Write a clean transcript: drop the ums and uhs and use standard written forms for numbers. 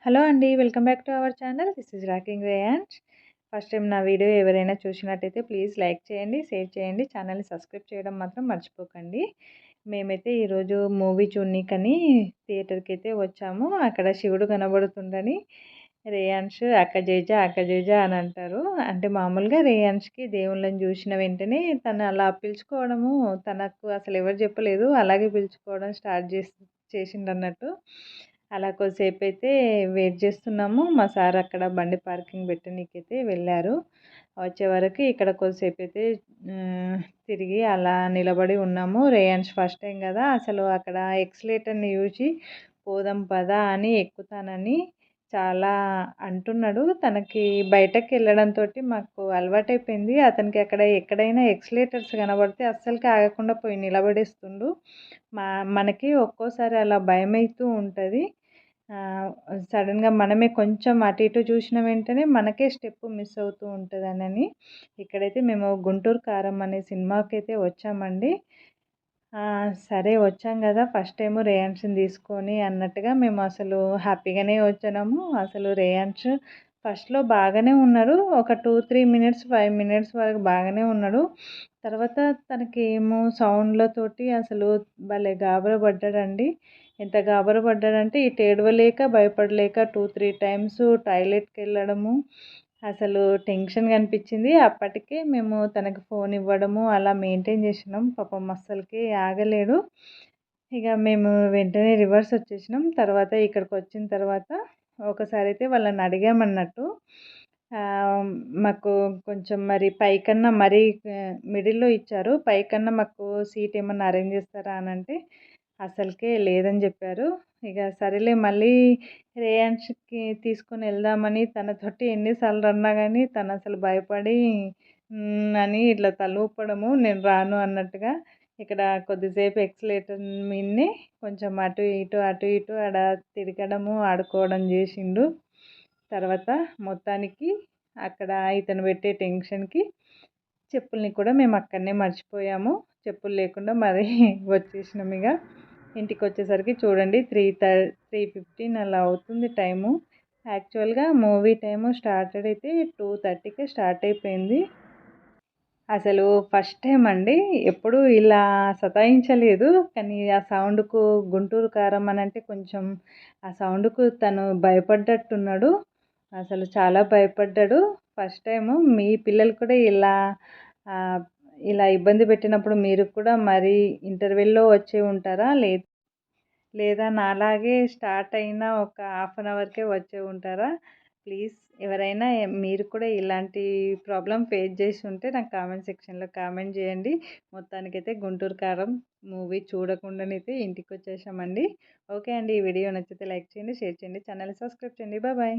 Hello అండి. Welcome back to our channel. This is rocking Reyans. First time నా video ఎవరైనా చూసినట్టయితే please like చేయండి, షేర్ చేయండి. ఛానల్‌ని సబ్స్క్రైబ్ చేయడం మాత్రం మర్చిపోకండి. మేమైతే ఈరోజు మూవీ చూడనీకని థియేటర్‌కైతే వచ్చాము. అక్కడ శివుడు కనబడుతుండని రేయాన్స్ అక్క జేజ అని అంటారు. అంటే మామూలుగా రేయాన్స్‌కి దేవుళ్ళని చూసిన వెంటనే తను అలా పిలుచుకోవడము తనకు అసలు ఎవరు చెప్పలేదు. అలాగే పిలుచుకోవడం స్టార్ట్ చేసిండన్నట్టు. అలా కొద్దిసేపయితే వెయిట్ చేస్తున్నాము. మా సార్ అక్కడ బండి పార్కింగ్ పెట్టనీకైతే వెళ్ళారు. వచ్చే వరకు ఇక్కడ కొద్దిసేపయితే ఆహ్, తిరిగి అలా నిలబడి ఉన్నాము. రేయాన్స్ ఫస్ట్ టైం కదా! అసలు అక్కడ ఎక్సలేటర్‌ని చూసి పోదాం పదా అని ఎక్కుతానని చాలా అంటున్నాడు. తనకి బయటకెళ్ళడంతోటి మాకు అలవాటైపోయింది. అతనికి అక్కడ ఎక్కడైనా ఎక్సలేటర్స్ కనబడితే అస్సలకి ఆగకుండా పోయి నిలబడేస్తుండు. మా మనకి ఒక్కోసారి అలా భయమైతూ ఉంటది. సడెన్‌గా మనమే కొంచెం అటు ఇటు చూసిన వెంటనే మనకే స్టెప్ మిస్ అవుతూ ఉంటదనని ఇక్కడైతే మేము 'గుంటూరు కారం' అనే సినిమాకైతే వచ్చామండి. సరే వచ్చాం గదా! ఫస్ట్ టైము రేయాన్స్‌ని తీసుకొని అన్నట్టుగా మేము అసలు హ్యాపీగానే వచ్చాము. అసలు రేయాన్స్ ఫస్ట్‌లో బాగానే ఉన్నాడు. ఒక 2, 3 మినిట్స్, 5 మినిట్స్ వరకు బాగానే ఉన్నాడు. తర్వాత తనకేమో సౌండ్‌లతోటి అసలు భలే గాబరా పడ్డాడండి. ఎంత గాబరా పడ్డాడంటే ఇటు ఏడవలేక, భయపడలేక 2, 3 టైమ్స్ టాయిలెట్‌కెళ్ళడము. అసలు టెన్షన్‌గా అనిపించింది. అప్పటికే మేము తనకి ఫోన్ ఇవ్వడము అలా మెయింటైన్ చేసినాం. పాపం అస్సలకి ఆగలేడు. ఇక మేము వెంటనే రివర్స్ వచ్చేసినాం. తర్వాత ఇక్కడికొచ్చిన తర్వాత ఒకసారైతే వాళ్ళని అడిగామన్నట్టు. ఆహ్, మాకు కొంచెం మరి పైకన్నా మరీ మిడిల్‌లో ఇచ్చారు. పైకన్నా మాకు సీట్ ఏమన్నా అరేంజ్ చేస్తారా అనంటే అసలకే లేదని చెప్పారు. ఇక సరేలే మళ్ళీ రేయాన్స్‌కి తీసుకొని వెళ్దామని తనతోటి ఎన్ని సార్లు అన్నా గానీ తనసలు భయపడి అని ఇట్లా తల ఊపడము, నేను రాను అన్నట్టుగా ఇక్కడ కొద్దిసేపు ఎక్సలేటర్ మీదనే కొంచెం అటు ఇటు, అటు ఇటు ఆడ తిరగడము, ఆడుకోవడం జేసిండు. తర్వాత మొత్తానికి అక్కడ ఇతను పెట్టే టెన్షన్‌కి చెప్పుల్ని కూడా మేము అక్కడనే మర్చిపోయాము. చెప్పులు లేకుండా మరి వచ్చేసినామిగ. ఇంటికొచ్చేసరికి చూడండి 3:15 అలా అవుతుంది టైము. యాక్చువల్‌గా మూవీ టైము స్టార్టెడ్ అయితే 2:30కే స్టార్ట్ అయిపోయింది. అసలు ఫస్ట్ టైమ్ అండి. ఎప్పుడూ ఇలా సతాయించలేదు. కానీ ఆ సౌండ్‌కు 'గుంటూరు కారం' అనంటే కొంచెం ఆ సౌండ్‌కు తను భయపడ్డట్టున్నాడు. అసలు చాలా భయపడ్డాడు. ఫస్ట్ టైము మీ పిల్లలు కూడా ఆహ్, ఇలా ఇబ్బంది పెట్టినప్పుడు మీరు కూడా మరి ఇంటర్వెల్‌లో వచ్చి ఉంటారా? లేదా నాలాగే స్టార్ట్ అయిన ఒక హాఫ్ అన్ అవర్‌కే వచ్చే ఉంటారా? ప్లీజ్ ఎవరైనా మీరు కూడా ఇలాంటి ప్రాబ్లమ్ ఫేస్ చేసి ఉంటే నాకు కామెంట్ సెక్షన్‌లో కామెంట్ చేయండి. మొత్తానికైతే 'గుంటూరు కారం' మూవీ చూడకుండానైతే ఇంటికొచ్చేసామండి. ఓకే అండి. ఈ వీడియో నచ్చితే లైక్ చేయండి, షేర్ చేయండి, ఛానెల్‌ని సబ్స్క్రైబ్ చేయండి. బాయ్.